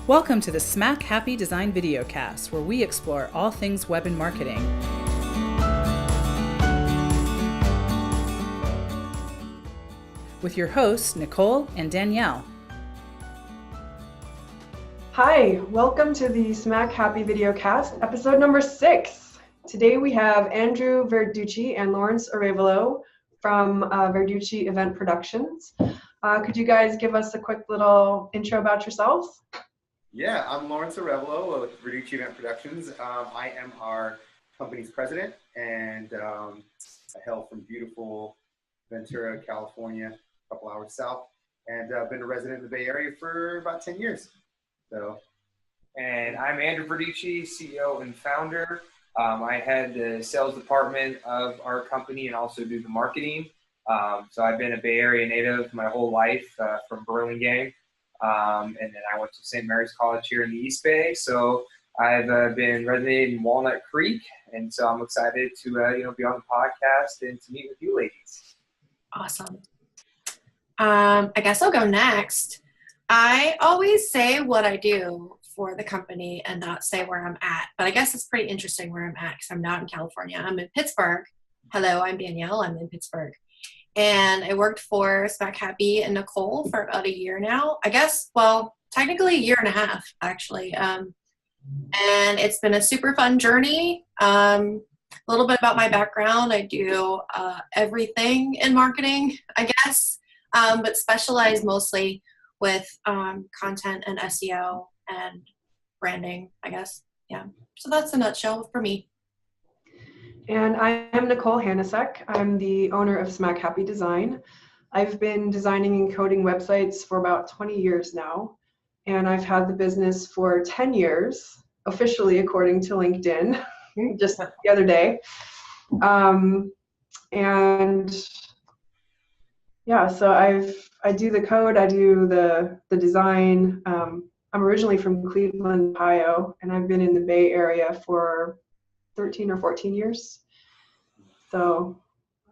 Welcome to the Smack Happy Design Videocast, where we explore all things web and marketing. With your hosts, Nicole and Danielle. Hi, welcome to the Smack Happy Videocast, episode number 6. Today we have Andrew Verducci and Lawrence Arevalo from Verducci Event Productions. Could you guys give us a quick little intro about yourselves? Yeah, I'm Lawrence Arevalo with Verducci Event Productions. I am our company's president, and I hail from beautiful Ventura, California, a couple hours south, and I've been a resident in the Bay Area for about 10 years. And I'm Andrew Verducci, CEO and founder. I head the sales department of our company and also do the marketing. So I've been a Bay Area native my whole life from Burlingame. And then I went to St. Mary's College here in the East Bay. So I've been resonating in Walnut Creek. And so I'm excited to be on the podcast and to meet with you ladies. Awesome. I guess I'll go next. I always say what I do for the company and not say where I'm at. But I guess it's pretty interesting where I'm at because I'm not in California. I'm in Pittsburgh. Hello, I'm Danielle. I'm in Pittsburgh. And I worked for Smack Happy and Nicole for about a year now. I guess, well, technically a year and a half, actually. And it's been a super fun journey. A little bit about my background. I do everything in marketing, I guess, but specialize mostly with content and SEO and branding, I guess. Yeah. So that's a nutshell for me. And I am Nicole Hanasek. I'm the owner of Smack Happy Design. I've been designing and coding websites for about 20 years now, and I've had the business for 10 years, officially according to LinkedIn, just the other day. And yeah, so I do the code, I do the design. I'm originally from Cleveland, Ohio, and I've been in the Bay Area for 13 or 14 years. So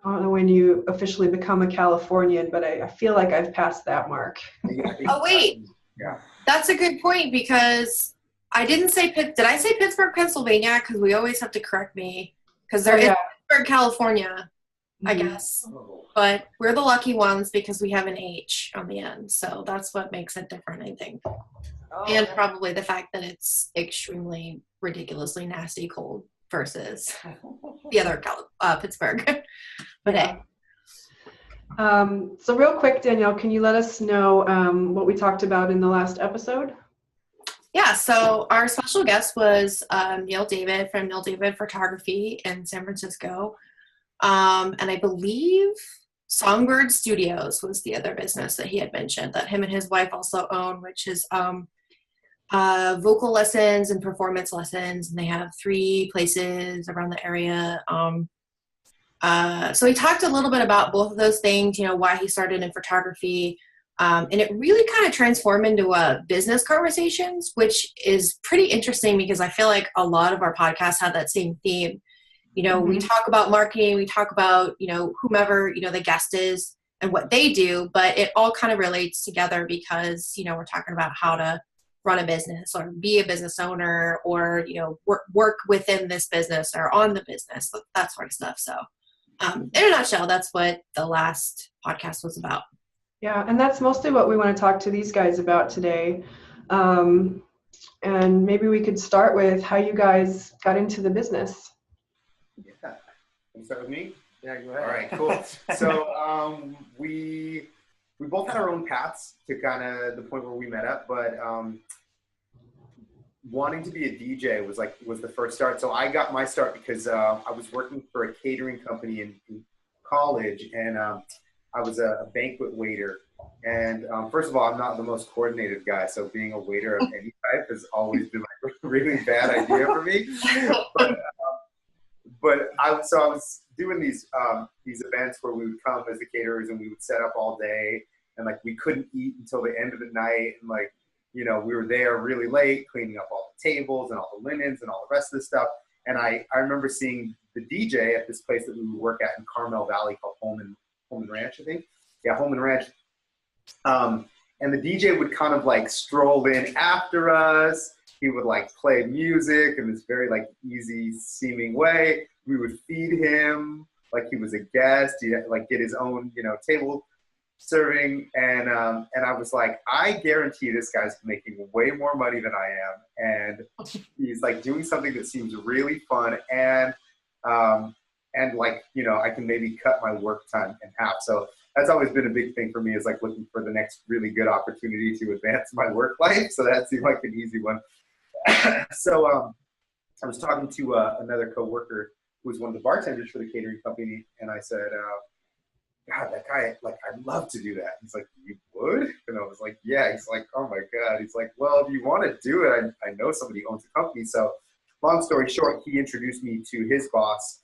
I don't know when you officially become a Californian, but I feel like I've passed that mark. Oh, wait. Yeah. That's a good point because I didn't say did I say Pittsburgh, Pennsylvania? Because we always have to correct me because they're in Pittsburgh, California, I guess. But we're the lucky ones because we have an H on the end. So that's what makes it different, I think. And probably the fact that it's extremely ridiculously nasty cold versus the other Pittsburgh. But hey. So real quick, Danielle, can you let us know what we talked about in the last episode? Yeah, so our special guest was Neil David from Neil David Photography in San Francisco. And I believe Songbird Studios was the other business that he had mentioned that him and his wife also own, which is vocal lessons and performance lessons, and they have 3 places around the area. So he talked a little bit about both of those things, why he started in photography, and it really kind of transformed into business conversations, which is pretty interesting because I feel like a lot of our podcasts have that same theme. We talk about marketing, we talk about, whomever, the guest is and what they do, but it all kind of relates together because, we're talking about how to run a business or be a business owner or, work within this business or on the business, that sort of stuff. So in a nutshell, that's what the last podcast was about. Yeah, and that's mostly what we want to talk to these guys about today. And maybe we could start with how you guys got into the business. Yeah. Can you start with me? Yeah, go ahead. All right, cool. So we both had our own paths to kind of the point where we met up, but wanting to be a DJ was the first start. So I got my start because I was working for a catering company in college, and I was a banquet waiter. And first of all, I'm not the most coordinated guy, so being a waiter of any type has always been like a really bad idea for me. But I was doing these events where we would come as the caterers and we would set up all day, and like we couldn't eat until the end of the night, and like we were there really late cleaning up all the tables and all the linens and all the rest of the stuff. And I remember seeing the DJ at this place that we would work at in Carmel Valley called Home and Ranch, I think. Yeah, Home and Ranch. And the DJ would kind of like stroll in after us. He would like play music in this very like easy seeming way. We would feed him like he was a guest. He'd like get his own, you know, table serving. And I was like, I guarantee this guy's making way more money than I am. And he's like doing something that seems really fun. And like, you know, I can maybe cut my work time in half. So that's always been a big thing for me, is like looking for the next really good opportunity to advance my work life. So that seemed like an easy one. So I was talking to another coworker who was one of the bartenders for the catering company, and I said, God, that guy, like, I'd love to do that. He's like, you would? And I was like, yeah. He's like, oh my God. He's like, well, if you want to do it, I know somebody who owns a company. So long story short, he introduced me to his boss,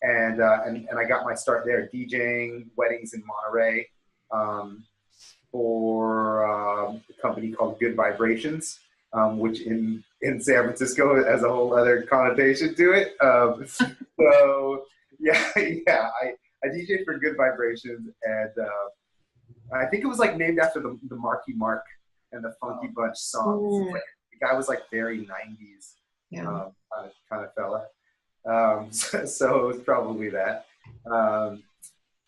and I got my start there, DJing weddings in Monterey for a company called Good Vibrations, which in San Francisco has a whole other connotation to it. So yeah, I DJed for Good Vibrations, and I think it was like named after the Marky Mark and the Funky Bunch songs. Like, the guy was like very 90s kind of fella. So it was probably that. And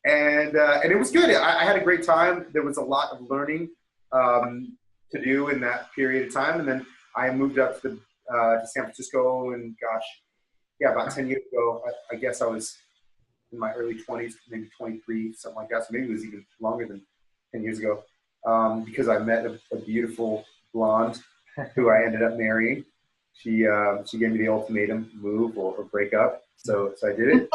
it was good. I had a great time. There was a lot of learning to do in that period of time. And then I moved up to San Francisco, and gosh, yeah, about 10 years ago, I guess I was in my early 20s, maybe 23, something like that. So maybe it was even longer than 10 years ago, because I met a beautiful blonde who I ended up marrying. She gave me the ultimatum: move or break up. So I did it.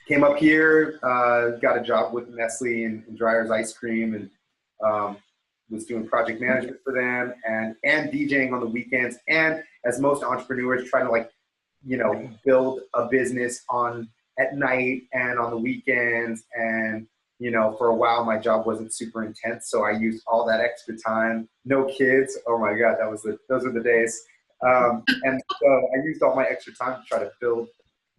Came up here, got a job with Nestle and Dreyer's Ice Cream, and was doing project management for them and DJing on the weekends. And as most entrepreneurs, trying to, like, you know, build a business at night and on the weekends. And, you know, for a while my job wasn't super intense, so I used all that extra time. No kids. Oh my God, those are the days. And so I used all my extra time to try to build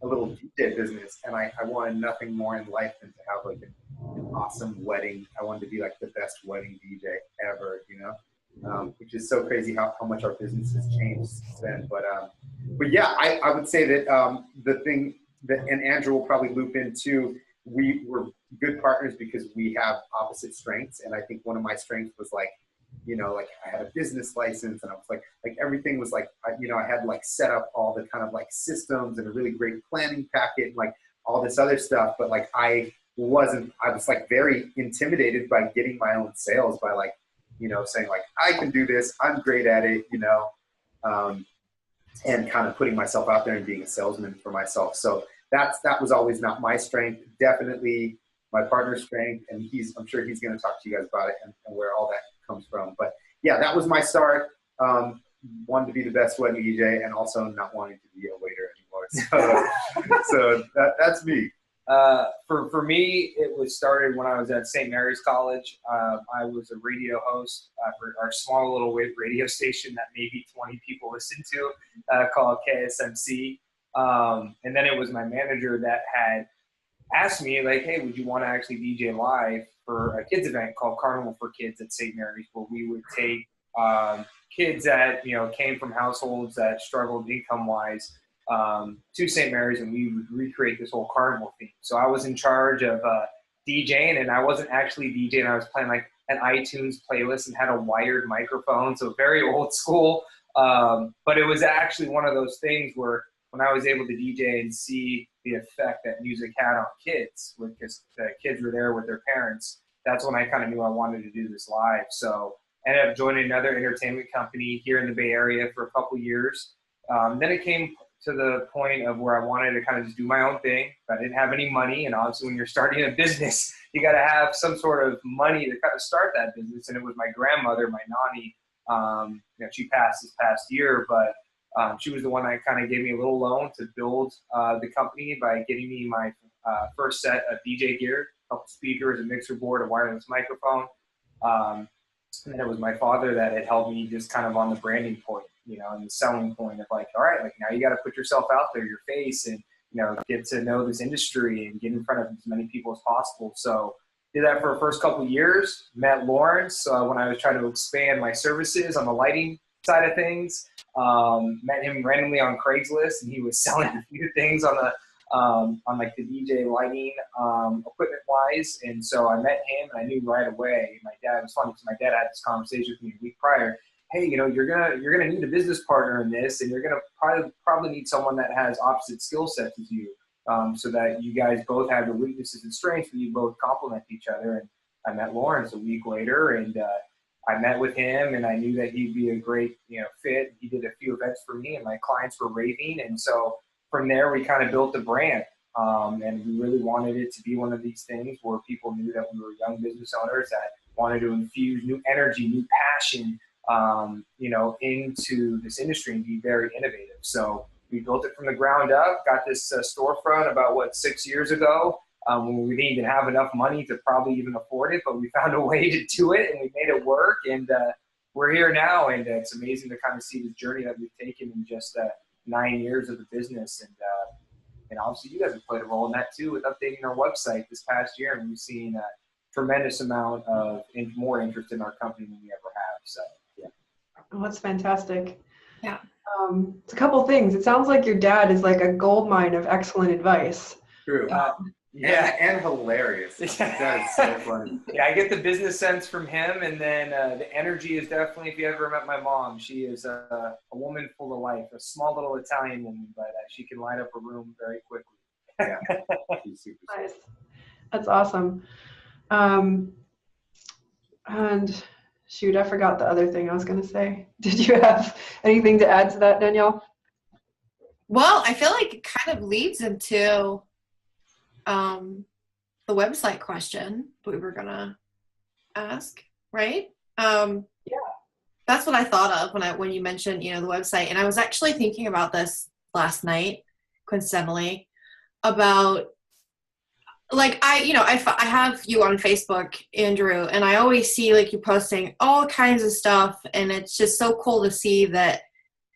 a little DJ business, and I wanted nothing more in life than to have like an awesome wedding. I wanted to be like the best wedding DJ ever, you know, which is so crazy how much our business has changed since then. But yeah, I would say that the thing that, and Andrew will probably loop in too, we were good partners because we have opposite strengths. And I think one of my strengths was like, you know, like I had a business license, and I was like everything was like, you know, I had like set up all the kind of like systems and a really great planning packet and like all this other stuff. But like I was like very intimidated by getting my own sales, by like, you know, saying like, I can do this, I'm great at it, you know, and kind of putting myself out there and being a salesman for myself. So that was always not my strength. Definitely my partner's strength, and I'm sure he's going to talk to you guys about it and where all that comes from. But yeah, that was my start. Wanted to be the best wedding DJ, and also not wanting to be a waiter anymore. So that's me. For me, it was started when I was at St. Mary's College. I was a radio host for our small little radio station that maybe 20 people listen to, called KSMC. And then it was my manager that had asked me, like, hey, would you want to actually DJ live for a kids event called Carnival for Kids at St. Mary's, where we would take kids that, you know, came from households that struggled income-wise to St. Mary's, and we would recreate this whole carnival theme. So I was in charge of DJing, and I wasn't actually DJing. I was playing like an iTunes playlist and had a wired microphone, so very old school. But it was actually one of those things where when I was able to DJ and see the effect that music had on kids, because the kids were there with their parents, that's when I kind of knew I wanted to do this live. So I ended up joining another entertainment company here in the Bay Area for a couple years. Then it came to the point of where I wanted to kind of just do my own thing. I didn't have any money, and obviously when you're starting a business, you got to have some sort of money to kind of start that business. And it was my grandmother, my nanny. You know, she passed this past year, but she was the one that kind of gave me a little loan to build the company by getting me my first set of DJ gear, a couple speakers, a mixer board, a wireless microphone. And then it was my father that had helped me just kind of on the branding point, you know, and the selling point of like, all right, like now you got to put yourself out there, your face, and, you know, get to know this industry and get in front of as many people as possible. So Did that for the first couple of years. Met Lawrence when I was trying to expand my services on the lighting side of things. Met him randomly on Craigslist, and he was selling a few things on the like the DJ lighting equipment wise. And so I met him, and I knew right away. My dad, it was funny because my dad had this conversation with me a week prior. Hey, you know, you're gonna need a business partner in this, and you're gonna probably need someone that has opposite skill sets as you, so that you guys both have your weaknesses and strengths, but you both complement each other. And I met Lawrence a week later, and I met with him, and I knew that he'd be a great, you know, fit. He did a few events for me, and my clients were raving. And so from there, we kind of built the brand, and we really wanted it to be one of these things where people knew that we were young business owners that wanted to infuse new energy, new passion, you know, into this industry and be very innovative. So we built it from the ground up, got this storefront about 6 years ago, when we didn't even have enough money to probably even afford it, but we found a way to do it, and we made it work. And we're here now, and it's amazing to kind of see this journey that we've taken in just 9 years of the business. And obviously you guys have played a role in that too, with updating our website this past year, and we've seen a tremendous amount of more interest in our company than we ever have. So yeah. Oh, that's fantastic. Yeah. It's a couple things. It sounds like your dad is like a gold mine of excellent advice. True. Yeah, and hilarious. That is so funny. Yeah, I get the business sense from him, and then the energy is definitely, if you ever met my mom, she is a woman full of life, a small little Italian woman, but she can light up a room very quickly. Yeah, she's super Nice. That's awesome. And shoot, I forgot the other thing I was going to say. Did you have anything to add to that, Danielle? Well, I feel like it kind of leads into the website question we were gonna ask, right? Yeah, that's what I thought of when you mentioned, you know, the website. And I was actually thinking about this last night, coincidentally, about like I have you on Facebook, Andrew, and I always see like you posting all kinds of stuff, and it's just so cool to see that,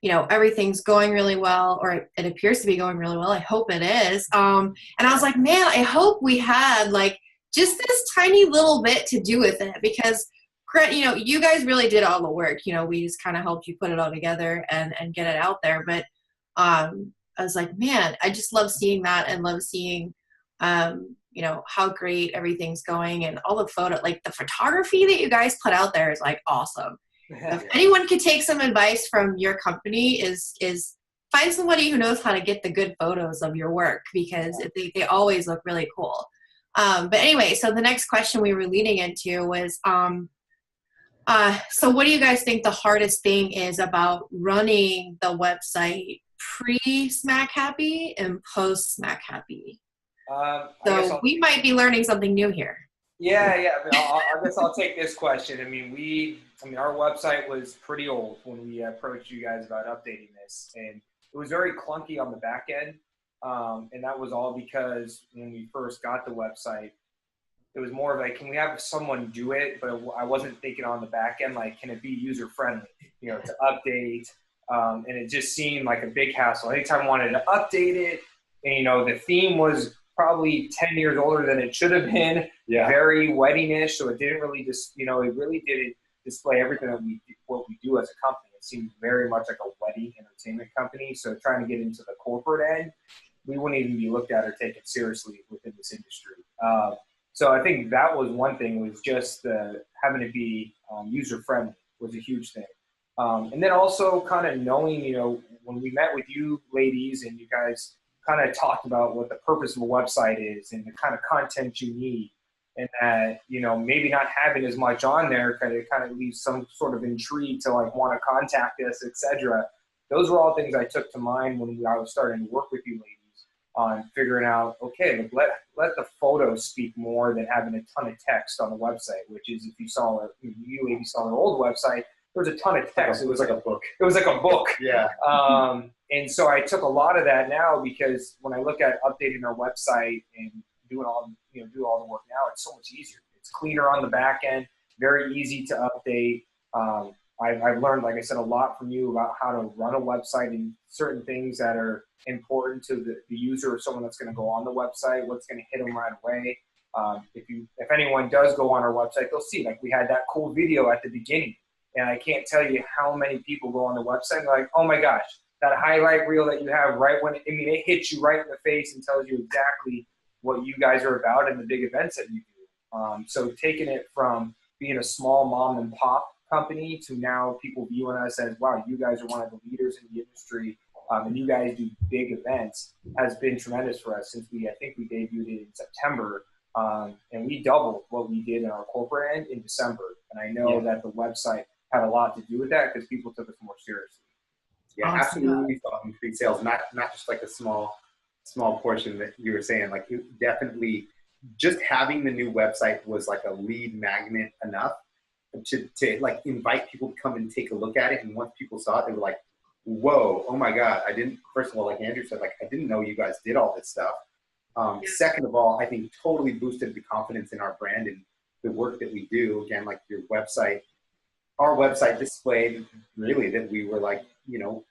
you know, everything's going really well, or it appears to be going really well. I hope it is. And I was like, man, I hope we had like just this tiny little bit to do with it, because, you know, you guys really did all the work. You know, we just kind of helped you put it all together and get it out there. But I was like, man, I just love seeing that, and love seeing, you know, how great everything's going, and all the like the photography that you guys put out there is like awesome. If anyone could take some advice from your company is find somebody who knows how to get the good photos of your work, because they always look really cool. But anyway, so the next question we were leading into was, so what do you guys think the hardest thing is about running the website pre-Smack Happy and post-Smack Happy? So we might be learning something new here. Yeah. I guess I'll take this question. I mean, our website was pretty old when we approached you guys about updating this, and it was very clunky on the back end. And that was all because when we first got the website, it was more of like, can we have someone do it? But I wasn't thinking on the back end, like, can it be user friendly, you know, to update? And it just seemed like a big hassle. Anytime I wanted to update it, and, you know, the theme was probably 10 years older than it should have been, very weddingish. So it didn't really it really didn't display everything that what we do as a company. It seemed very much like a wedding entertainment company. So trying to get into the corporate end, we wouldn't even be looked at or taken seriously within this industry. So I think that was one thing, was just having to be user friendly was a huge thing. And then also kind of knowing, you know, when we met with you ladies and you guys kind of talked about what the purpose of a website is and the kind of content you need, and that, you know, maybe not having as much on there kind of leaves some sort of intrigue to like want to contact us, etc. Those were all things I took to mind when I was starting to work with you ladies on figuring out, okay, let the photos speak more than having a ton of text on the website, which is, if you saw you ladies saw their old website, there was a ton of text. It was like a book. It was like a book. Yeah. And so I took a lot of that now, because when I look at updating our website and do all the work now, it's so much easier. It's cleaner on the back end, very easy to update. I've learned, like I said, a lot from you about how to run a website and certain things that are important to the user or someone that's going to go on the website, what's going to hit them right away. If anyone does go on our website, they'll see, like, we had that cool video at the beginning. And I can't tell you how many people go on the website and like, oh my gosh, that highlight reel that you have right when, it hits you right in the face and tells you exactly what you guys are about and the big events that you do. So taking it from being a small mom and pop company to now people viewing us as, wow, you guys are one of the leaders in the industry, and you guys do big events, has been tremendous for us since I think we debuted it in September, and we doubled what we did in our corporate end in December. And I know that the website had a lot to do with that because people took us more seriously. Yeah, awesome. Absolutely. We saw increased sales, not just like a small portion that you were saying. Like, it definitely, just having the new website was like a lead magnet enough to like invite people to come and take a look at it. And once people saw it, they were like, whoa, oh my God, first of all, like Andrew said, like, I didn't know you guys did all this stuff. Second of all, I think totally boosted the confidence in our brand and the work that we do. Again, like our website displayed really that we were like,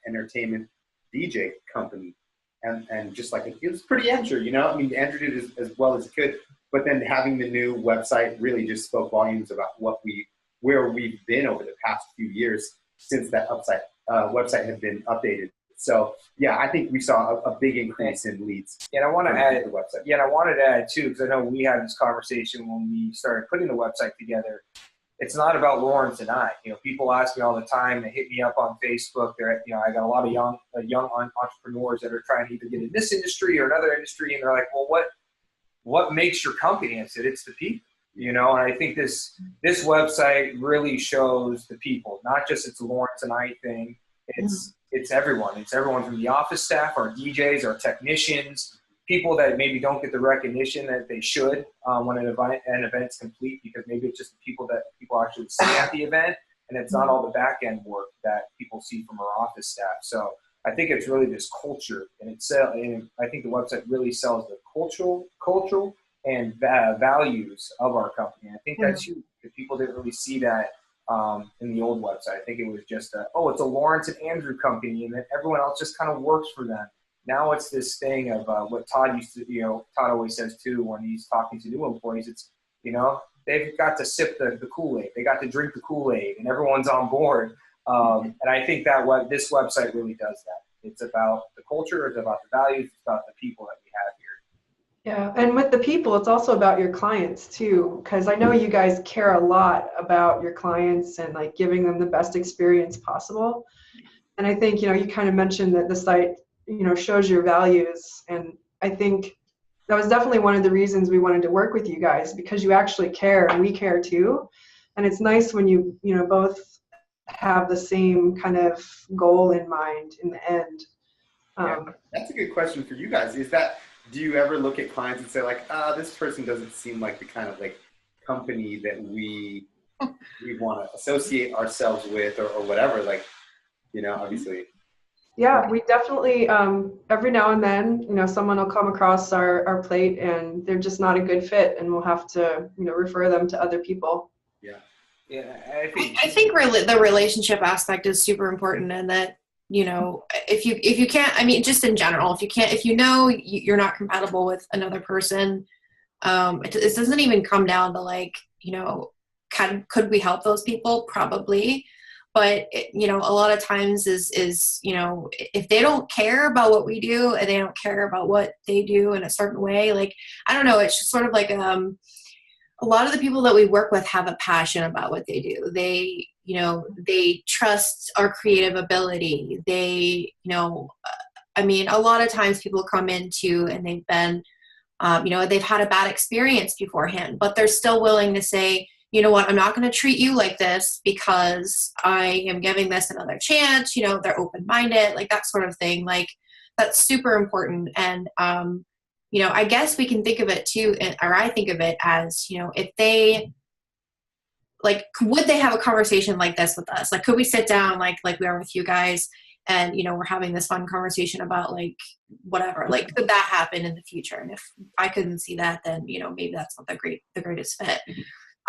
entertainment DJ company. And just like, it was pretty Andrew, I mean, Andrew did as well as he could, but then having the new website really just spoke volumes about where we've been over the past few years since that website had been updated. So yeah, I think we saw a big increase in leads. And I want to add the website. Yeah, and I wanted to add too, because I know we had this conversation when we started putting the website together. It's not about Lawrence and I. People ask me all the time. They hit me up on Facebook. I got a lot of young entrepreneurs that are trying to either get in this industry or another industry, and they're like, "Well, what makes your company?" I said, "It's the people." And I think this website really shows the people, not just it's a Lawrence and I thing. It's everyone. It's everyone from the office staff, our DJs, our technicians, people that maybe don't get the recognition that they should when an event's complete, because maybe it's just the people that people actually see at the event, and it's not all the back end work that people see from our office staff. So I think it's really this culture, and I think the website really sells the cultural and values of our company. I think that's huge, because people didn't really see that in the old website. I think it was just it's a Lawrence and Andrew company, and then everyone else just kind of works for them. Now it's this thing of what Todd used to, Todd always says too when he's talking to new employees, it's, they've got to sip the Kool-Aid. They got to drink the Kool-Aid, and everyone's on board. And I think that this website really does that. It's about the culture, it's about the values, it's about the people that we have here. Yeah, and with the people, it's also about your clients too, because I know you guys care a lot about your clients and like giving them the best experience possible. And I think, you kind of mentioned that the site, shows your values. And I think that was definitely one of the reasons we wanted to work with you guys, because you actually care and we care too. And it's nice when you both have the same kind of goal in mind in the end. That's a good question for you guys. Do you ever look at clients and say like, this person doesn't seem like the kind of like company that we want to associate ourselves with or whatever, like, obviously. Yeah, we definitely, every now and then, someone will come across our plate and they're just not a good fit, and we'll have to, refer them to other people. Yeah. Yeah. I think the relationship aspect is super important, and that, if you can't, I mean, just in general, if you're not compatible with another person, it doesn't even come down to like, could we help those people? Probably. But, a lot of times is if they don't care about what we do and they don't care about what they do in a certain way, like, I don't know, it's just sort of like a lot of the people that we work with have a passion about what they do. They, they trust our creative ability. They, I mean, a lot of times people come into and they've been, they've had a bad experience beforehand, but they're still willing to say, you know what, I'm not going to treat you like this because I am giving this another chance. They're open-minded, like that sort of thing. Like, that's super important. And, I guess we can think of it too, or I think of it as, if they, like, would they have a conversation like this with us? Like, could we sit down like we are with you guys and, we're having this fun conversation about like whatever, like, could that happen in the future? And if I couldn't see that, then, maybe that's not the greatest fit.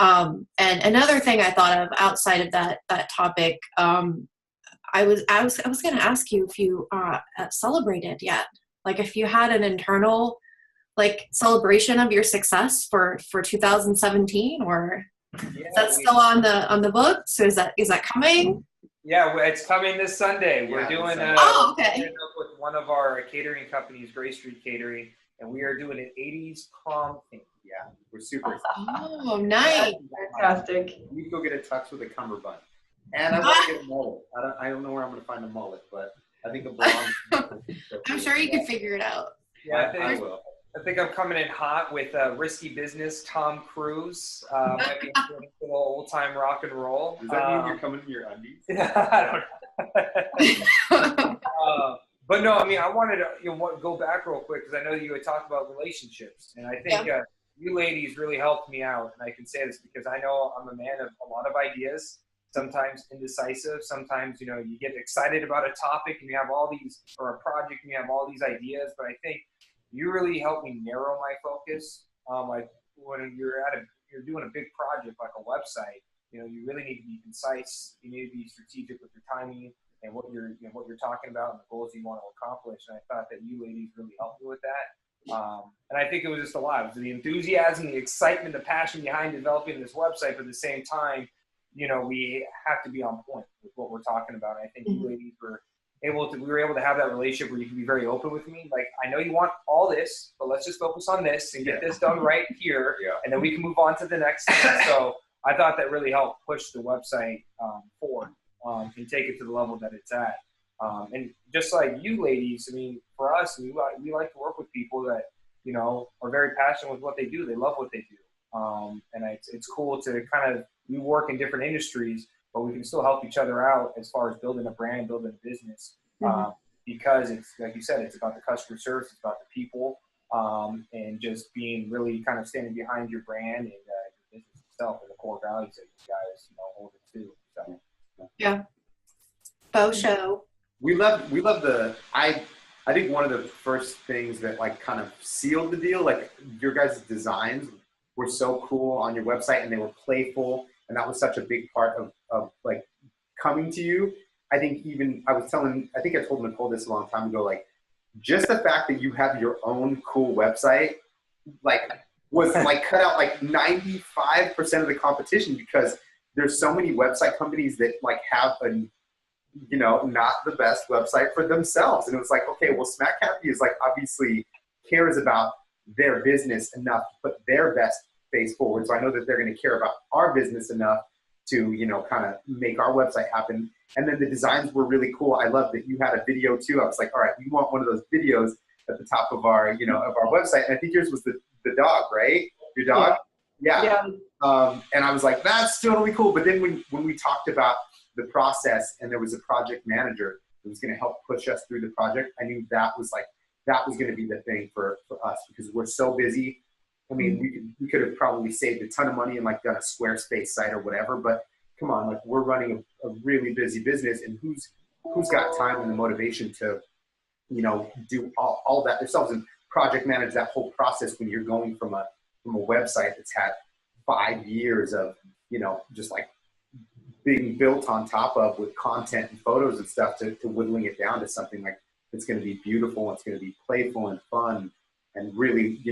And another thing I thought of outside of that topic, I was going to ask you if you celebrated yet, like if you had an internal like celebration of your success for 2017, or Yeah, is that still on the books? Is that coming? Yeah, it's coming this Sunday. We're Yeah, doing this Sunday. Oh, okay. We're up with one of our catering companies, Gray Street Catering, and we are doing an 80s prom thing. Yeah, we're super excited. Oh, nice. Fantastic. We go get a tux with a cummerbund, and I want to get a mullet. I don't know where I'm going to find a mullet, but I think a blonde. I'm sure you can figure it out. Yeah, I will. I think I'm coming in hot with Risky Business, Tom Cruise. Might be doing a little old-time rock and roll. Does that mean you're coming in your undies? I don't know. But no, I mean, I wanted to go back real quick because I know you had talked about relationships, and I think you ladies really helped me out. And I can say this because I know I'm a man of a lot of ideas, sometimes indecisive, sometimes, you get excited about a topic and you have all these, or a project and you have all these ideas, but I think you really helped me narrow my focus. Like when you're doing a big project like a website, you really need to be concise. You need to be strategic with your timing and what you're talking about and the goals you want to accomplish. And I thought that you ladies really helped me with that. And I think it was just a lot. It was the enthusiasm, the excitement, the passion behind developing this website, but at the same time, we have to be on point with what we're talking about. And I think you ladies were able to have that relationship where you can be very open with me. Like, I know you want all this, but let's just focus on this and get this done right here. Yeah. And then we can move on to the next thing. So I thought that really helped push the website forward and take it to the level that it's at. And just like you ladies, I mean, for us, we like to work with people that, are very passionate with what they do. They love what they do. And it's cool to we work in different industries, but we can still help each other out as far as building a brand, building a business. Because it's, like you said, it's about the customer service, it's about the people, and just being really kind of standing behind your brand and your business itself and the core values that you guys, hold it to. So. Yeah. Faux show. We love I think one of the first things that kind of sealed the deal, like your guys' designs were so cool on your website and they were playful. And that was such a big part of coming to you. I think I told Nicole this a long time ago, just the fact that you have your own cool website, was cut out 95% of the competition, because there's so many website companies that have not the best website for themselves. And it was okay, well, Smack Happy is obviously cares about their business enough to put their best face forward. So I know that they're going to care about our business enough to, kind of make our website happen. And then the designs were really cool. I love that you had a video too. I was like, all right, we want one of those videos at the top of our, of our website. And I think yours was the dog, right? Your dog? Yeah. And I was like, that's totally cool. But then when we talked about the process and there was a project manager who was going to help push us through the project, I knew that was going to be the thing for us, because we're so busy. I mean, we could have probably saved a ton of money and done a Squarespace site or whatever, but come on, we're running a really busy business, and who's got time and the motivation to, do all that themselves and project manage that whole process when you're going from a website that's had 5 years of, just being built on top of with content and photos and stuff to whittling it down to something that's going to be beautiful, and it's going to be playful and fun and really,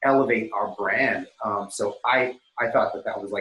elevate our brand. So I thought that was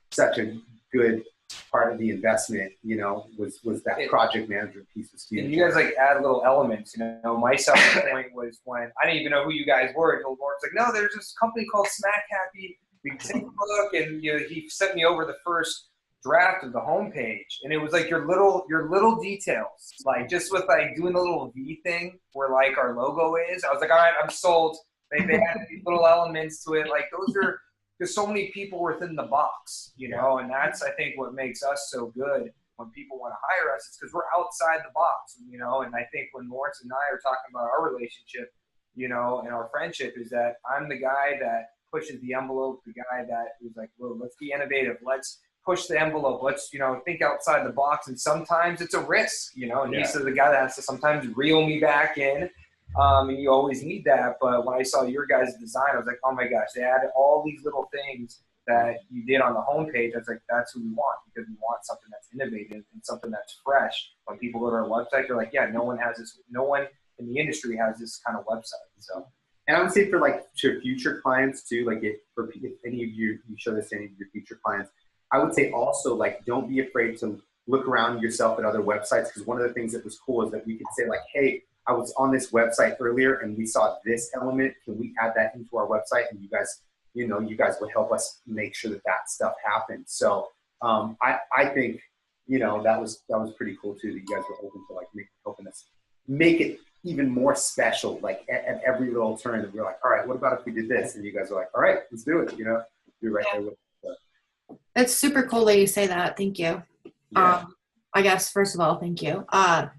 such a good part of the investment, was that project management piece was huge. And you guys add little elements, my selling point was when I didn't even know who you guys were until Lawrence no, there's this company called Smack Happy. We can take a look, and he sent me over the first draft of the homepage, and it was your little details, just with doing the little V thing where our logo is. I was like, all right, I'm sold. They had these little elements to it. those are, there's so many people within the box, and that's, I think, what makes us so good when people want to hire us. It's because we're outside the box, and I think when Lawrence and I are talking about our relationship, and our friendship, is that I'm the guy that pushes the envelope, the guy that is well, let's be innovative. Let's push the envelope. Let's, think outside the box. And sometimes it's a risk, and he's the guy that has to sometimes reel me back in. And you always need that. But when I saw your guys' design, I was like, oh my gosh, they added all these little things that you did on the homepage. I was like, that's who we want, because we want something that's innovative and something that's fresh. When people go to our website, they're like, yeah, no one has this. No one in the industry has this kind of website. So And I would say for like to future clients too, like if any of you show this to any of your future clients, I would say also like don't be afraid to look around yourself at other websites, because one of the things that was cool is that we could say like, hey, I was on this website earlier and we saw this element. Can we add that into our website? And you guys would help us make sure that that stuff happened. So I think that was pretty cool too, that you guys were open to like helping us make it even more special, like at every little turn. And we're like, all right, what about if we did this? And you guys are like, all right, let's do it. You're right there with it. So. It's super cool that you say that. Thank you. Yeah. I guess, first of all, thank you. I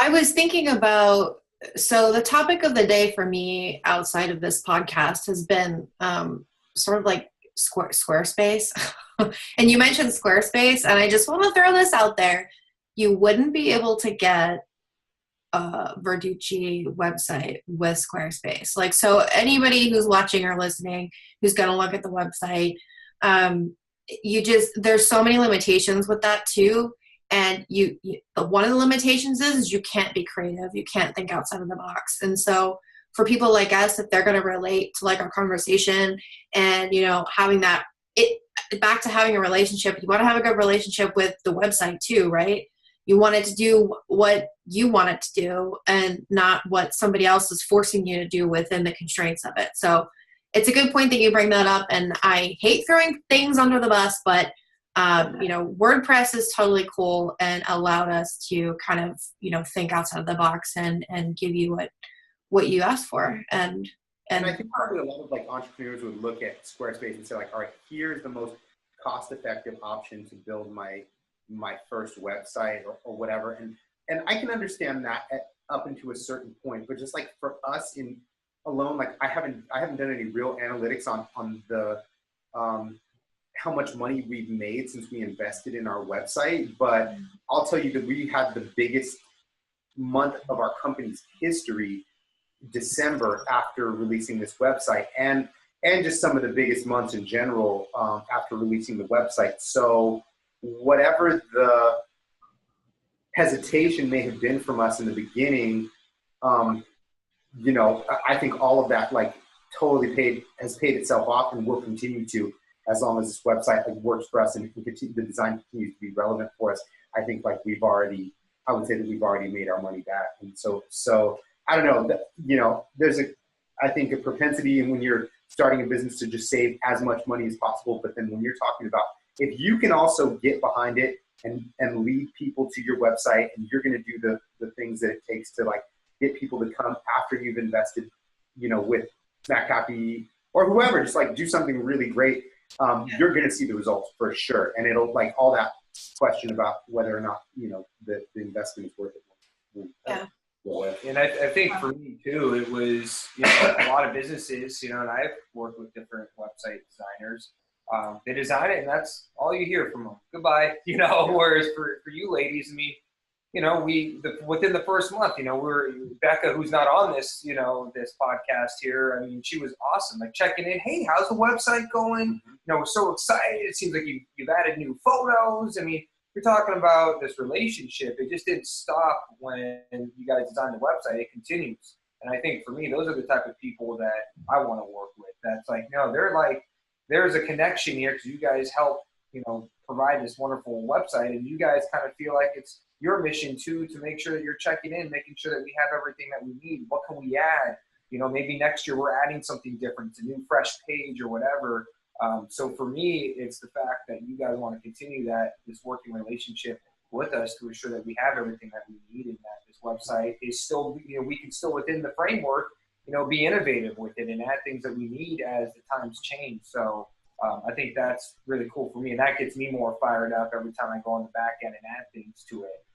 was thinking about, so the topic of the day for me outside of this podcast has been sort of like Squarespace. And you mentioned Squarespace, and I just want to throw this out there. You wouldn't be able to get a Verducci website with Squarespace. Like, so anybody who's watching or listening who's going to look at the website, there's so many limitations with that too. And one of the limitations is you can't be creative. You can't think outside of the box. And so for people like us, if they're going to relate to like our conversation and, having that, back to having a relationship, you want to have a good relationship with the website too, right? You want it to do what you want it to do and not what somebody else is forcing you to do within the constraints of it. So it's a good point that you bring that up. And I hate throwing things under the bus, but WordPress is totally cool and allowed us to kind of, think outside of the box and give you what you asked for. And I think probably a lot of like entrepreneurs would look at Squarespace and say like, all right, here's the most cost-effective option to build my first website or whatever. And I can understand that up into a certain point, but just like for us alone, like I haven't done any real analytics on the how much money we've made since we invested in our website. But I'll tell you that we had the biggest month of our company's history, December, after releasing this website, and just some of the biggest months in general after releasing the website. So whatever the hesitation may have been from us in the beginning, I think all of that like totally has paid itself off and will continue to, as long as this website like works for us and the design continues to be relevant for us. I think like I would say that we've already made our money back. And so I don't know, there's I think a propensity when you're starting a business to just save as much money as possible. But then when you're talking about, if you can also get behind it and lead people to your website, and you're going to do the things that it takes to like get people to come after you've invested, with Smack Happy or whoever, just like do something really great. You're going to see the results for sure. And it'll like all that question about whether or not, the investment is worth it. Yeah. And I think for me too, it was, a lot of businesses, and I've worked with different website designers. They design it and that's all you hear from them. Goodbye. Whereas for you ladies, I mean, within the first month, we're Becca, who's not on this, this podcast here. I mean, she was awesome. Like checking in. Hey, how's the website going? We're so excited. It seems like you've added new photos. I mean, you're talking about this relationship. It just didn't stop when you guys designed the website. It continues. And I think for me, those are the type of people that I want to work with. That's like, no, they're like, there's a connection here because you guys help, provide this wonderful website, and you guys kind of feel like it's your mission too, to make sure that you're checking in, making sure that we have everything that we need. What can we add? Maybe next year we're adding something different, it's a new fresh page or whatever. So for me, it's the fact that you guys want to continue this working relationship with us to ensure that we have everything that we need, and that this website is still, we can still within the framework, be innovative with it and add things that we need as the times change. So I think that's really cool for me, and that gets me more fired up every time I go on the back end and add things to it.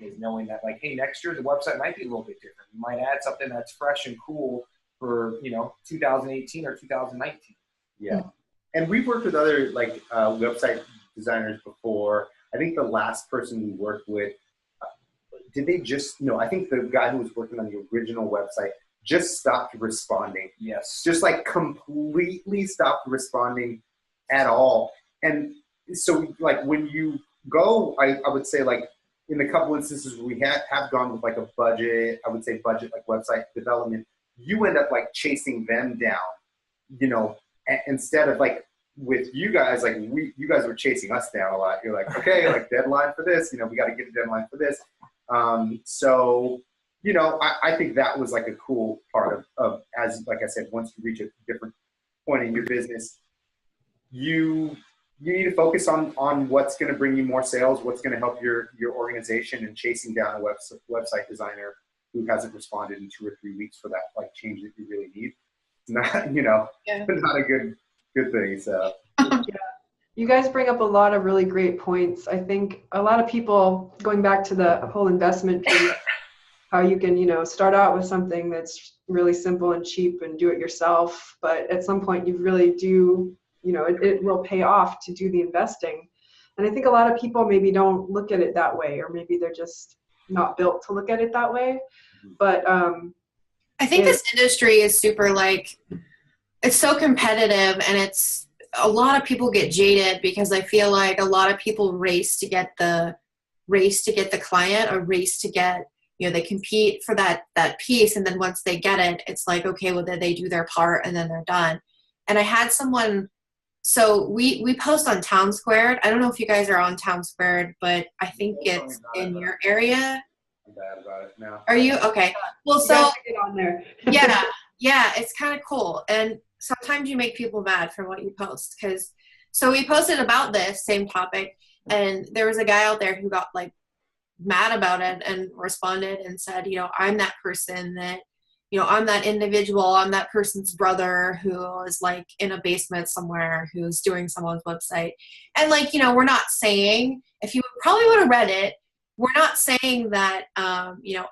Is knowing that like, hey, next year the website might be a little bit different. We might add something that's fresh and cool for 2018 or 2019. Yeah, and we've worked with other like website designers before. I think the last person we worked with, I think the guy who was working on the original website just stopped responding. Yes. Just like completely stopped responding at all. And so like when you go, I would say like in a couple instances where we have gone with like a budget, I would say budget like website development, you end up like chasing them down, you know, instead of like with you guys, like you guys were chasing us down a lot. You're like, okay, like deadline for this, you know, we got to get a deadline for this. So, you know, I think that was like a cool part of, as like I said, once you reach a different point in your business, you need to focus on what's going to bring you more sales, what's going to help your organization, and chasing down a website designer who hasn't responded in 2 or 3 weeks for that like change that you really need. It's not, you know, not a good thing. So Yeah. You guys bring up a lot of really great points. I think a lot of people, going back to the whole investment piece, how you can, you know, start out with something that's really simple and cheap and do it yourself, but at some point you really do, you know, it will pay off to do the investing. And I think a lot of people maybe don't look at it that way, or maybe they're just not built to look at it that way. But I think this industry is super, like, it's so competitive, and it's, a lot of people get jaded because I feel like a lot of people race to get the client, or race to get, you know, they compete for that piece, and then once they get it, it's like, okay, well, then they do their part and then they're done. And I had someone, so we post on Town Squared. I don't know if you guys are on Town Squared, but I think it's in your area. I'm bad about it now. Are you? Okay. Well, you so guys get on there. yeah, it's kind of cool. And sometimes you make people mad for what you post, so we posted about this same topic, and there was a guy out there who got like mad about it and responded and said, you know, I'm that person that, you know, I'm that individual, I'm that person's brother who is like in a basement somewhere who's doing someone's website. And like, you know, we're not saying, if you probably would have read it, we're not saying that, you know,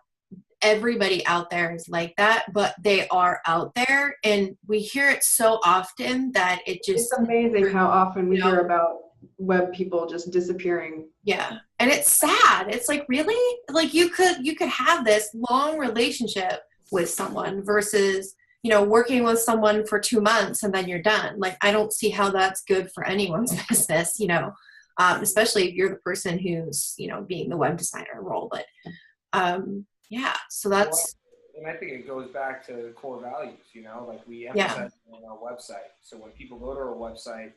everybody out there is like that, but they are out there, and we hear it so often that it just, it's amazing how often we hear about web people just disappearing. Yeah. And it's sad. It's like, really? Like you could have this long relationship with someone versus, you know, working with someone for 2 months and then you're done. Like, I don't see how that's good for anyone's business, you know, especially if you're the person who's, you know, being the web designer role. But yeah, so that's. And I think it goes back to the core values, you know, like we emphasize on our website. So when people go to our website,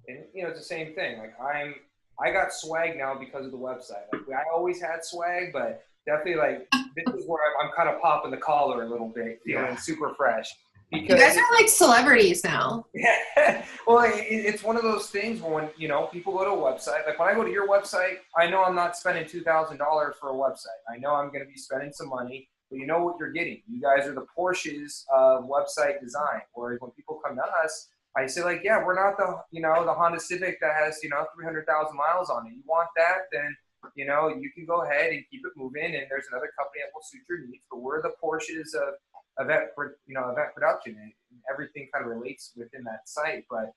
and you know, it's the same thing. Like I got swag now because of the website. Like I always had swag, but definitely like this is where I'm kind of popping the collar a little bit, feeling super fresh. Because you guys are like celebrities now. Yeah. Well, it's one of those things when, you know, people go to a website. Like when I go to your website, I know I'm not spending $2,000 for a website. I know I'm going to be spending some money, but you know what you're getting. You guys are the Porsches of website design. Whereas when people come to us, I say like, yeah, we're not the, you know, the Honda Civic that has, you know, 300,000 miles on it. You want that, then, you know, you can go ahead and keep it moving. And there's another company that will suit your needs. But we're the Porsches of event production, and everything kind of relates within that site. But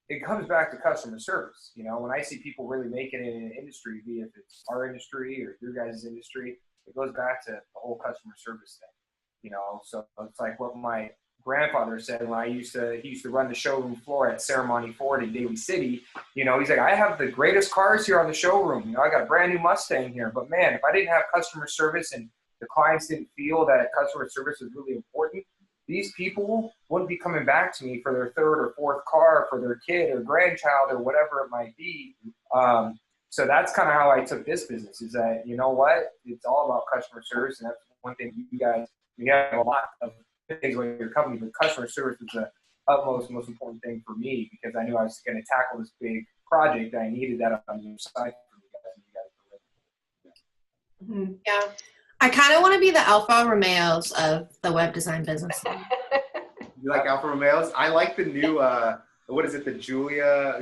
it comes back to customer service. You know, when I see people really making it in an industry, be it if it's our industry or your guys' industry, it goes back to the whole customer service thing. You know, so it's like what my grandfather said when he used to run the showroom floor at Ceremony Ford in Daly City. You know, he's like, I have the greatest cars here on the showroom. You know, I got a brand new Mustang here, but man, if I didn't have customer service and the clients didn't feel that customer service was really important, these people wouldn't be coming back to me for their third or fourth car for their kid or grandchild or whatever it might be. So that's kind of how I took this business, is that, you know what, it's all about customer service. And that's one thing you guys, we have a lot of things with your company, but customer service was the most important thing for me, because I knew I was going to tackle this big project that I needed that on your side for you guys, and you guys delivered. Yeah. I kind of want to be the Alfa Romeos of the web design business. You like Alfa Romeos? I like the new, what is it, the Julia,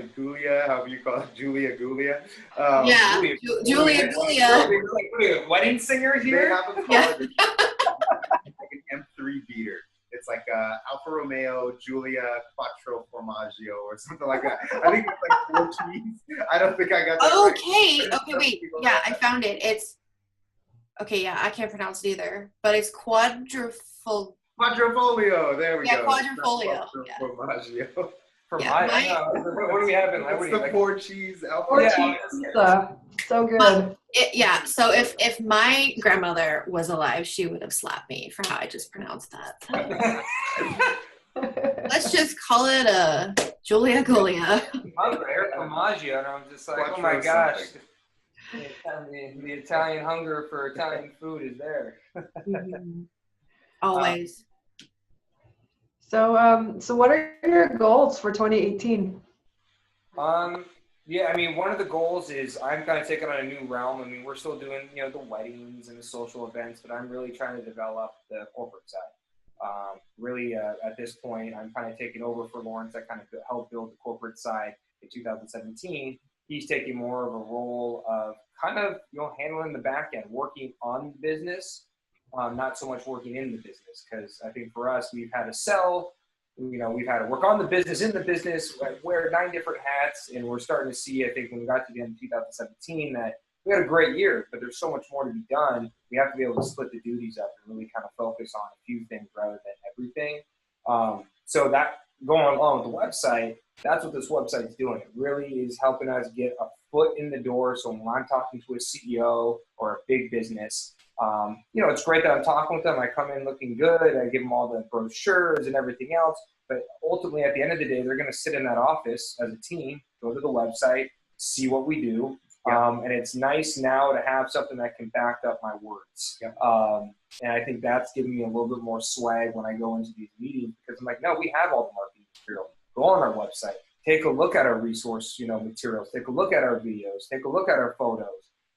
however you call it, Julia Gulia? Yeah, Julia Gulia. Wedding singer here? They have a car that's like an M3 beater. It's like Alfa Romeo Giulia Quattro Formaggio or something like that. I think it's like 4 keys. I don't think I got that Okay, right. okay, wait. Yeah, I found it. It's, okay, yeah, I can't pronounce it either, but it's Quadrifolio. There we go. Yeah, Quadrifolio. Formaggio. What do we have in? It's the 4 cheese Alfredo. Or Yeah. cheese pizza. So good. So if my grandmother was alive, she would have slapped me for how I just pronounced that. Let's just call it a Julia Gulia. Eric Formaggio, and I'm just like, oh my gosh, the Italian hunger for Italian food is there. Always. So what are your goals for 2018? Yeah, I mean, one of the goals is I'm kind of taking on a new realm. I mean, we're still doing, the weddings and the social events, but I'm really trying to develop the corporate side. Really, at this point, I'm kind of taking over for Lawrence. I kind of helped build the corporate side in 2017. He's taking more of a role of kind of, handling the back end, working on the business, not so much working in the business. Because I think for us, we've had to sell. We've had to work on the business, in the business, wear 9 different hats, and we're starting to see, I think, when we got to the end of 2017, that we had a great year, but there's so much more to be done. We have to be able to split the duties up and really kind of focus on a few things rather than everything. So that, going along with the website, that's what this website's doing. It really is helping us get a foot in the door. So when I'm talking to a CEO or a big business, it's great that I'm talking with them. I come in looking good. I give them all the brochures and everything else. But ultimately, at the end of the day, they're going to sit in that office as a team, go to the website, see what we do. And it's nice now to have something that can back up my words. And I think that's giving me a little bit more swag when I go into these meetings, because I'm like, no, we have all the marketing material. Go on our website, take a look at our resource, materials, take a look at our videos, take a look at our photos.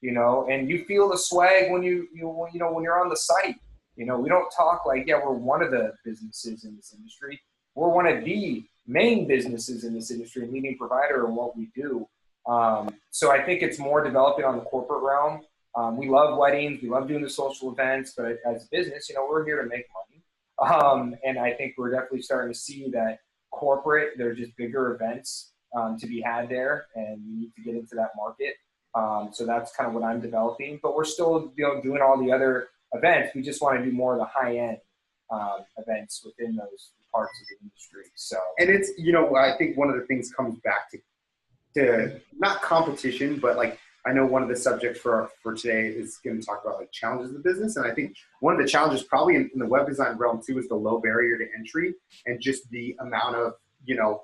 And you feel the swag when when you're on the site. We don't talk like, we're one of the businesses in this industry. We're one of the main businesses in this industry, leading provider in what we do. So I think it's more developing on the corporate realm. We love weddings, we love doing the social events, but as a business, we're here to make money. And I think we're definitely starting to see that corporate, they're just bigger events to be had there, and we need to get into that market. So that's kind of what I'm developing, but we're still doing all the other events. We just want to do more of the high-end events within those parts of the industry. So, and it's, I think one of the things comes back to not competition, but like, I know one of the subjects for today is going to talk about like challenges of the business. And I think one of the challenges probably in the web design realm too is the low barrier to entry and just the amount of,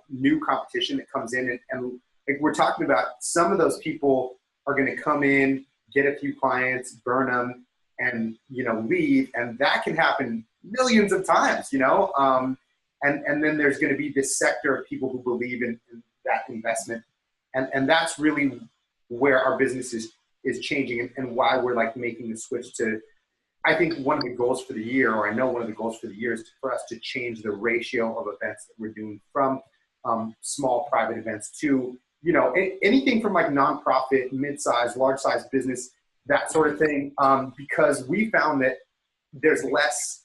new competition that comes in. And like we're talking about, some of those people are going to come in, get a few clients, burn them, and, leave. And that can happen millions of times, and then there's going to be this sector of people who believe in that investment. And that's really where our business is changing, and why we're like making the switch to, I think one of the goals for the year, or I know one of the goals for the year, is for us to change the ratio of events that we're doing from small private events to, anything from like nonprofit, mid-sized, large-sized business, that sort of thing, because we found that there's less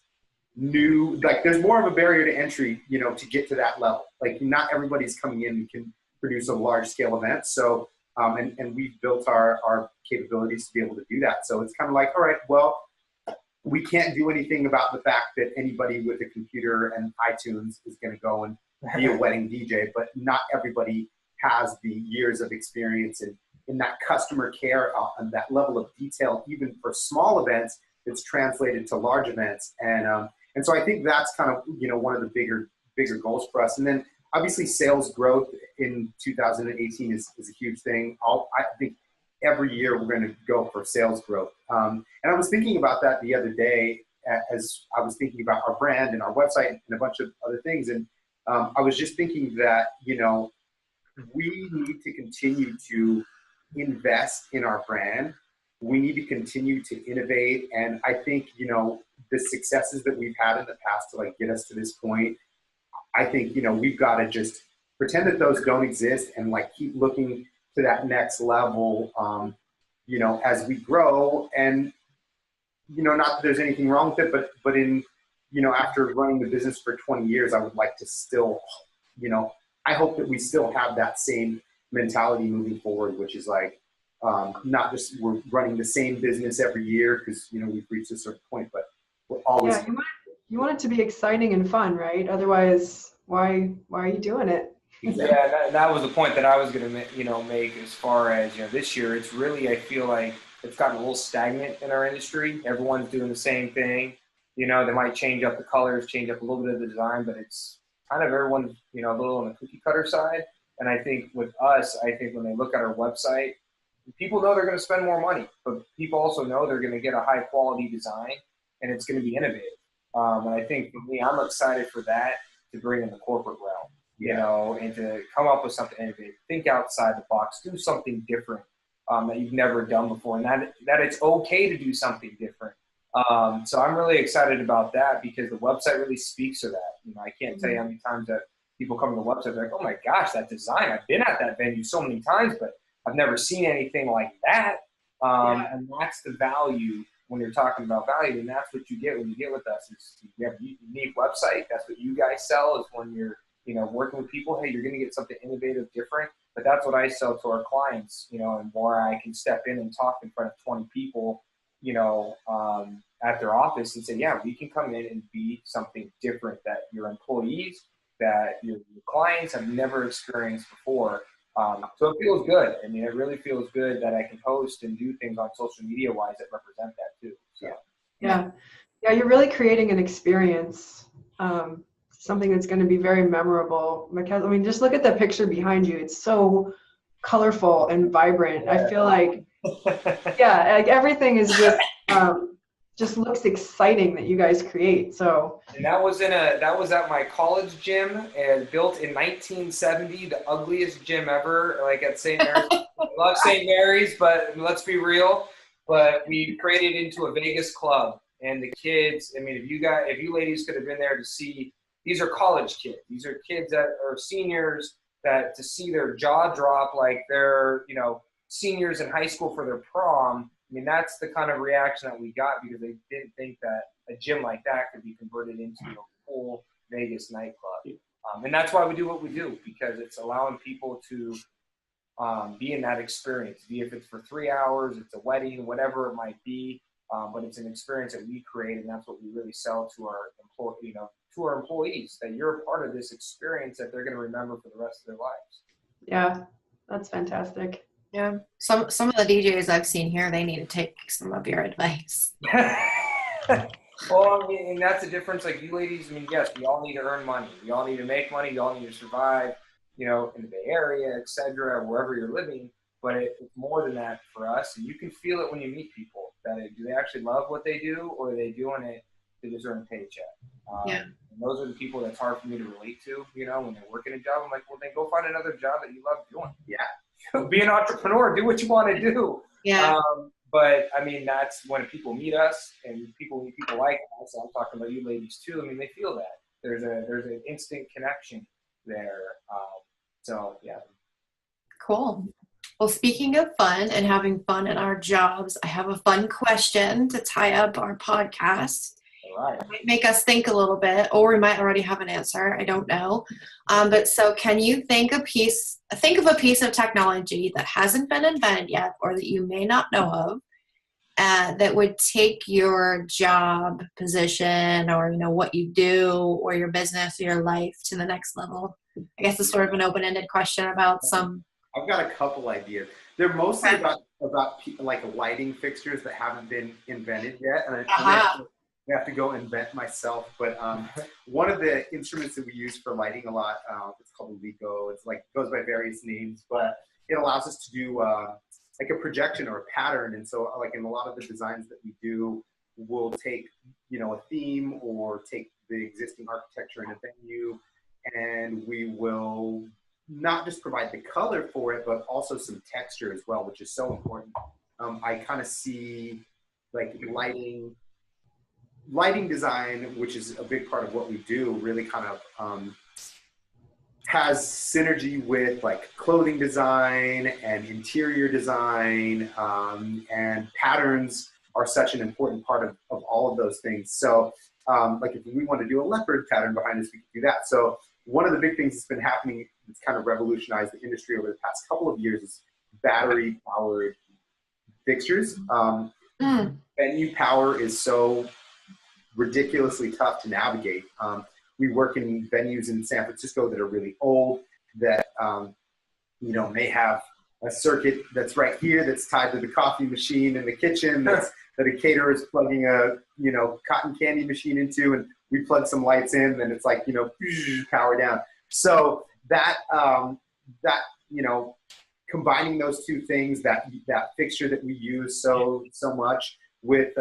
there's more of a barrier to entry, to get to that level. Like not everybody's coming in and can produce a large-scale event. So, and we've built our capabilities to be able to do that. So it's kind of like, all right, well, we can't do anything about the fact that anybody with a computer and iTunes is going to go and be a wedding DJ, but not everybody has the years of experience in that customer care and that level of detail, even for small events, it's translated to large events. And so I think that's kind of, one of the bigger goals for us. And then obviously sales growth in 2018 is a huge thing. I think every year we're going to go for sales growth. And I was thinking about that the other day as I was thinking about our brand and our website and a bunch of other things. And I was just thinking that, we need to continue to invest in our brand. We need to continue to innovate. And I think, the successes that we've had in the past to like get us to this point, I think, we've got to just pretend that those don't exist and like keep looking to that next level, as we grow. And, not that there's anything wrong with it, but in, after running the business for 20 years, I would like to still, I hope that we still have that same mentality moving forward, which is like, not just we're running the same business every year because, we've reached a certain point, but we're always. Yeah, you want it to be exciting and fun, right? Otherwise, why are you doing it? Yeah, that was the point that I was going to, make as far as, this year. It's really, I feel like it's gotten a little stagnant in our industry. Everyone's doing the same thing. They might change up the colors, change up a little bit of the design, but it's kind of everyone's, a little on the cookie cutter side. And I think with us, when they look at our website, people know they're going to spend more money, but people also know they're going to get a high quality design and it's going to be innovative. And I think for me, I'm excited for that to bring in the corporate realm. And to come up with something innovative, think outside the box, do something different that you've never done before, and that it's okay to do something different. So I'm really excited about that because the website really speaks to that. I can't tell you how many times that people come to the website, they're like, oh my gosh, that design, I've been at that venue so many times, but I've never seen anything like that. And that's the value when you're talking about value, and that's what you get when you get with us. Is you have a unique website. That's what you guys sell, is when you're working with people, hey, you're going to get something innovative, different. But that's what I sell to our clients, and where I can step in and talk in front of 20 people, at their office and say, yeah, we can come in and be something different that your employees, that your clients have never experienced before. So it feels good. I mean, it really feels good that I can post and do things on social media wise that represent that too. So yeah, you're really creating an experience. Something that's going to be very memorable, because I mean, just look at the picture behind you. It's so colorful and vibrant. I feel like like everything is just looks exciting that you guys create. So and that was at my college gym, and built in 1970, the ugliest gym ever, like at St. Mary's. I love St. Mary's, but let's be real, but we created it into a Vegas club, and the kids, I mean, if you ladies could have been there to see. These are college kids. These are kids that are seniors, that to see their jaw drop like they're, seniors in high school for their prom. I mean, that's the kind of reaction that we got, because they didn't think that a gym like that could be converted into a full Vegas nightclub. And that's why we do what we do, because it's allowing people to be in that experience, be if it's for 3 hours, it's a wedding, whatever it might be. But it's an experience that we create, and that's what we really sell to our employees, that you're a part of this experience that they're going to remember for the rest of their lives. Yeah, that's fantastic. Yeah, some of the DJs I've seen here, they need to take some of your advice. Well, I mean, and that's the difference. Like, you ladies, I mean, yes, we all need to earn money. We all need to make money. You all need to survive, in the Bay Area, etc., wherever you're living. But it's more than that for us, and you can feel it when you meet people. Do they actually love what they do, or are they doing it to just earn a paycheck? And those are the people that's hard for me to relate to. When they're working a job, I'm like, well, then go find another job that you love doing. Yeah, be an entrepreneur, do what you want to do. Yeah. But I mean, that's when people meet us, and people meet people like us. I'm talking about you ladies too. I mean, they feel that there's an instant connection there. So yeah. Cool. Well, speaking of fun and having fun in our jobs, I have a fun question to tie up our podcast. All right. It might make us think a little bit, or we might already have an answer. I don't know. But so, can you think of a piece of technology that hasn't been invented yet, or that you may not know of, that would take your job position, or what you do, or your business, or your life to the next level? I guess it's sort of an open-ended question about some. I've got a couple ideas. They're mostly about like lighting fixtures that haven't been invented yet, and I have to go invent myself. But one of the instruments that we use for lighting a lot, it's called a Lico. It's like goes by various names, but it allows us to do like a projection or a pattern. And so, like in a lot of the designs that we do, we'll take a theme or take the existing architecture in a venue, and we will not just provide the color for it, but also some texture as well, which is so important. I kind of see like lighting design, which is a big part of what we do, really kind of has synergy with like clothing design and interior design, and patterns are such an important part of all of those things. So like if we want to do a leopard pattern behind us, we can do that. So one of the big things that's been happening that's kind of revolutionized the industry over the past couple of years is battery-powered fixtures. Venue power is so ridiculously tough to navigate. We work in venues in San Francisco that are really old. that, you know, may have a circuit that's right here that's tied to the coffee machine in the kitchen that a caterer is plugging a, you know, cotton candy machine into, and we plug some lights in, and it's like, you know, power down. So that, you know, combining those two things, that fixture that we use so much with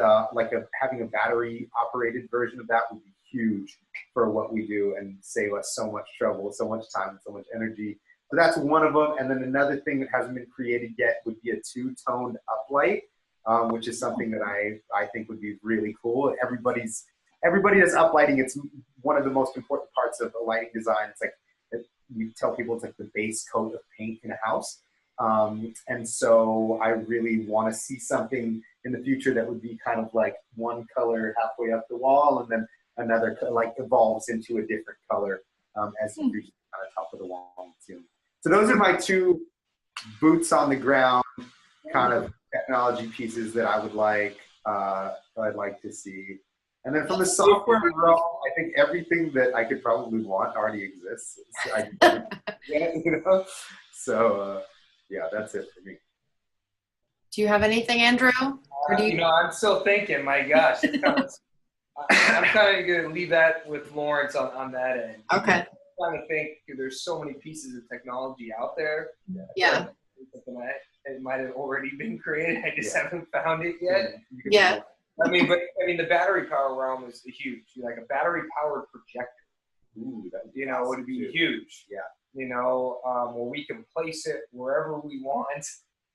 having a battery operated version of that would be huge for what we do and save us so much trouble, so much time, and so much energy. So that's one of them. And then another thing that hasn't been created yet would be a two-toned uplight, which is something that I think would be really cool. Everybody does uplighting. It's one of the most important parts of a lighting design. It's like, we tell people it's like the base coat of paint in a house. And so I really want to see something in the future that would be kind of like one color halfway up the wall, and then another like evolves into a different color as you reach the kind of top of the wall too. So those are my two boots on the ground kind of technology pieces that I would like I'd like to see. And then from the software realm, I think everything that I could probably want already exists. You know? So yeah, that's it for me. Do you have anything, Andrew? Or do You know, I'm still thinking. My gosh, I'm kind of going to leave that with Lawrence on that end. Okay. I'm trying to think. There's so many pieces of technology out there. Yeah. It might have already been created. I just haven't found it yet. Yeah. I mean, the battery power realm is huge. Like a battery powered projector. Ooh, that would be huge. Yeah. You know, where we can place it wherever we want,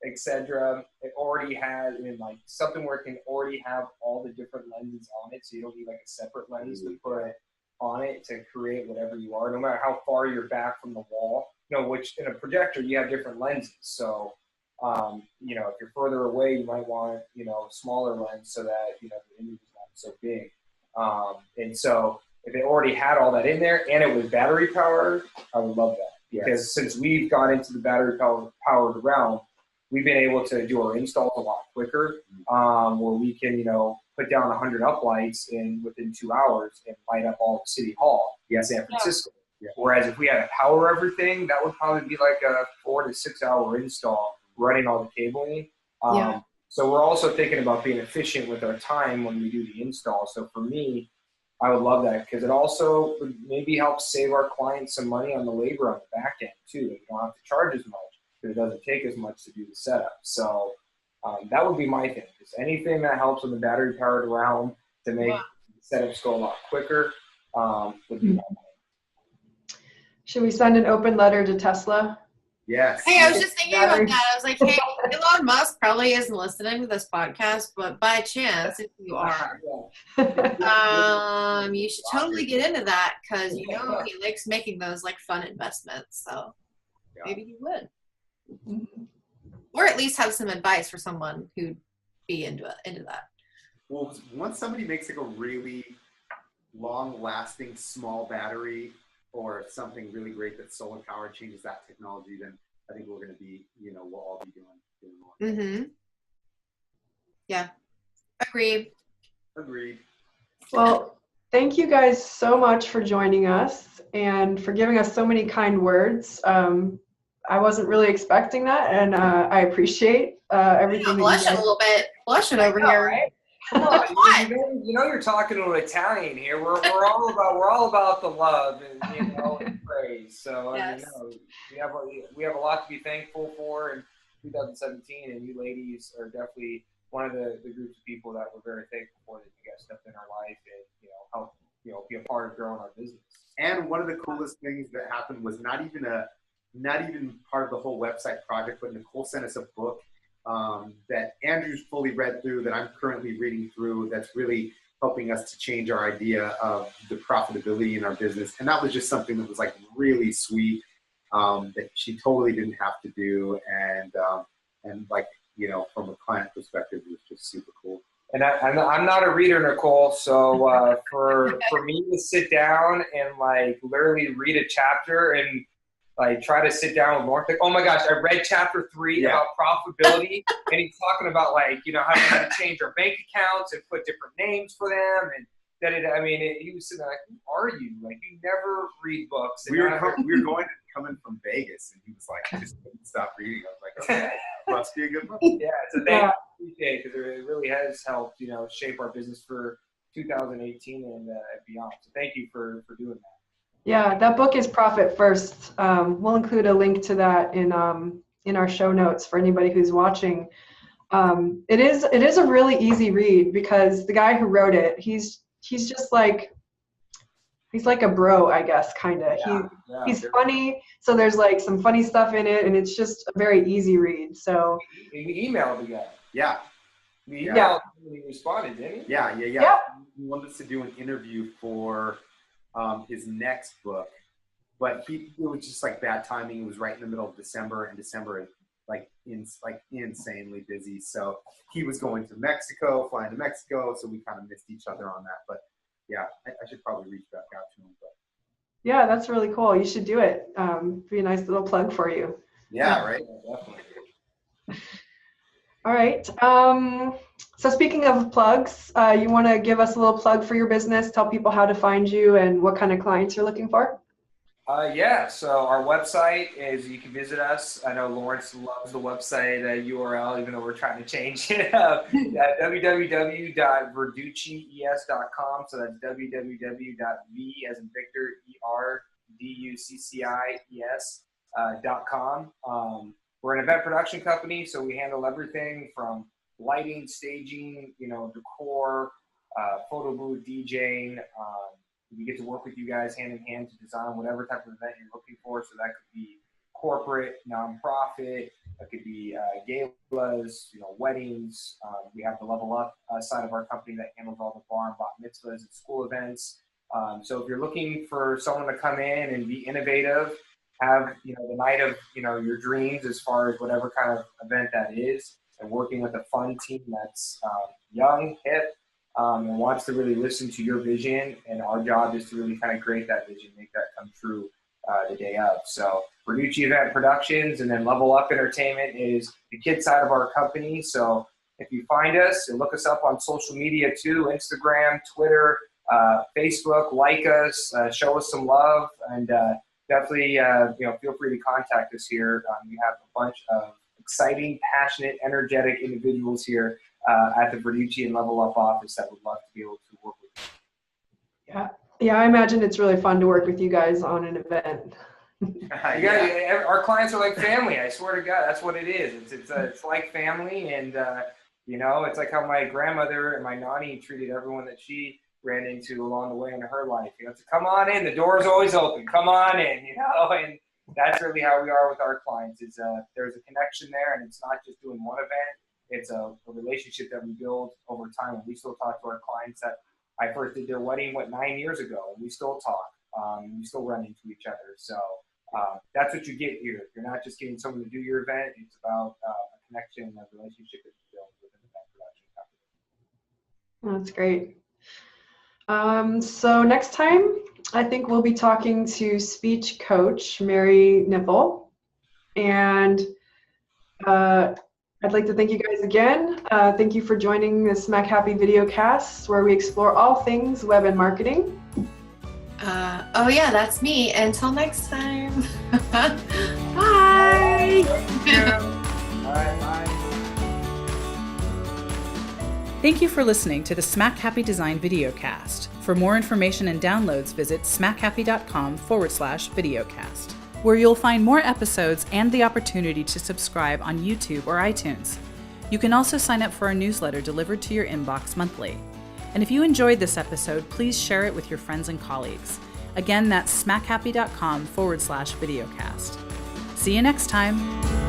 etc. It already has, like something where it can already have all the different lenses on it, so you don't need like a separate lens to put on it to create whatever you are, no matter how far you're back from the wall. You know, which in a projector you have different lenses, so. You know, if you're further away, you might want, you know, a smaller lens so that, you know, the image is not so big. And so if they already had all that in there and it was battery powered, I would love that. Because since we've gone into the battery powered realm, we've been able to do our installs a lot quicker, where we can, you know, put down 100 uplights within 2 hours and light up all of City Hall in San Francisco. Yeah. Whereas if we had to power everything, that would probably be like a 4 to 6 hour install, running all the cabling. So we're also thinking about being efficient with our time when we do the install. So for me, I would love that because it also would maybe helps save our clients some money on the labor on the back end too. You don't have to charge as much because it doesn't take as much to do the setup. So that would be my thing. Just anything that helps in the battery powered realm to make setups go a lot quicker would be my thing. Should we send an open letter to Tesla? Yes. Hey, I was just thinking about that. I was like, hey, Elon Musk probably isn't listening to this podcast, but by chance, if you are, you should totally get into that because, you know, he likes making those like fun investments. So maybe he would. Or at least have some advice for someone who'd be into that. Well, once somebody makes like a really long-lasting small battery or something really great that's solar powered changes that technology, then I think we're going to be, you know, we'll all be doing more. Mm-hmm. Yeah. Agreed. Well, thank you guys so much for joining us and for giving us so many kind words. I wasn't really expecting that, and I appreciate everything. I'm blushing a little bit. Blushing over here. Right? You know, you're talking to an Italian here. We're all about the love and praise. So yes. we have a lot to be thankful for in 2017, and you ladies are definitely one of the groups of people that we're very thankful for that you guys stepped in our life and help be a part of growing our business. And one of the coolest things that happened was not even part of the whole website project, but Nicole sent us a book that Andrew's fully read through, that I'm currently reading through, that's really helping us to change our idea of the profitability in our business. And that was just something that was like really sweet, that she totally didn't have to do. And like, from a client perspective, it was just super cool. And I'm not a reader, Nicole, so for me to sit down and like literally read a chapter and like try to sit down with Lawrence, like, oh my gosh, I read chapter 3 about profitability, and he's talking about like, how to change our bank accounts and put different names for them, and he was sitting there like, who are you? Like, you never read books. We were going to coming from Vegas, and he was like, I just couldn't stop reading. I was like, okay, must be a good book. Yeah, so thank you, appreciate it, because it really has helped, shape our business for 2018 and beyond. So thank you for doing that. Yeah, that book is Profit First. We'll include a link to that in our show notes for anybody who's watching. It is a really easy read because the guy who wrote it, he's just like, he's like a bro, I guess, kind of. He's funny, so there's like some funny stuff in it, and it's just a very easy read. So you emailed the guy. Yeah. You emailed him and he responded, didn't he? Yeah. He wanted us to do an interview for his next book, but it was just like bad timing. It was right in the middle of December, and December is insanely busy. So he was going to Mexico, flying to Mexico, so we kind of missed each other on that. But yeah, I should probably reach back out to him. But yeah, that's really cool. You should do it. Be a nice little plug for you. Yeah, right. Definitely. All right. So speaking of plugs, you want to give us a little plug for your business, tell people how to find you and what kind of clients you're looking for? So our website is, you can visit us. I know Lawrence loves the website URL, even though we're trying to change it up. www.verduccies.com. So that's www.v as in Victor, ERDUCCIES.com. We're an event production company, so we handle everything from lighting, staging, decor, photo booth, DJing. We get to work with you guys hand in hand to design whatever type of event you're looking for. So that could be corporate, nonprofit, that could be galas, weddings. We have the Level Up side of our company that handles all the bar and bat mitzvahs and school events. So if you're looking for someone to come in and be innovative, have the night of your dreams as far as whatever kind of event that is, and working with a fun team that's young, hip, and wants to really listen to your vision, and our job is to really kind of create that vision, make that come true the day of. So Verducci Event Productions, and then Level Up Entertainment is the kid side of our company. So if you find us and look us up on social media too, Instagram, Twitter, Facebook, like us, show us some love, and definitely feel free to contact us here. We have a bunch of exciting, passionate, energetic individuals here at the Verducci and Level Up office that would love to be able to work with you. Yeah, I imagine it's really fun to work with you guys on an event. Our clients are like family. I swear to God, that's what it is. It's like family, and it's like how my grandmother and my nanny treated everyone that she ran into along the way in her life. To come on in, the door is always open. Come on in, and that's really how we are with our clients. Is there's a connection there, and it's not just doing one event. It's a relationship that we build over time, and we still talk to our clients that I first did their wedding 9 years ago, and we still talk. We still run into each other. So that's what you get here. You're not just getting someone to do your event. It's about a connection and a relationship that you build with an event production company. That's great. So next time, I think we'll be talking to speech coach Mary Nipple, and I'd like to thank you guys again. Thank you for joining the Smack Happy video cast, where we explore all things web and marketing. That's me. Until next time. Bye. Bye. Thank you for listening to the Smack Happy Design videocast. For more information and downloads, visit smackhappy.com/videocast, where you'll find more episodes and the opportunity to subscribe on YouTube or iTunes. You can also sign up for our newsletter delivered to your inbox monthly. And if you enjoyed this episode, please share it with your friends and colleagues. Again, that's smackhappy.com/videocast. See you next time.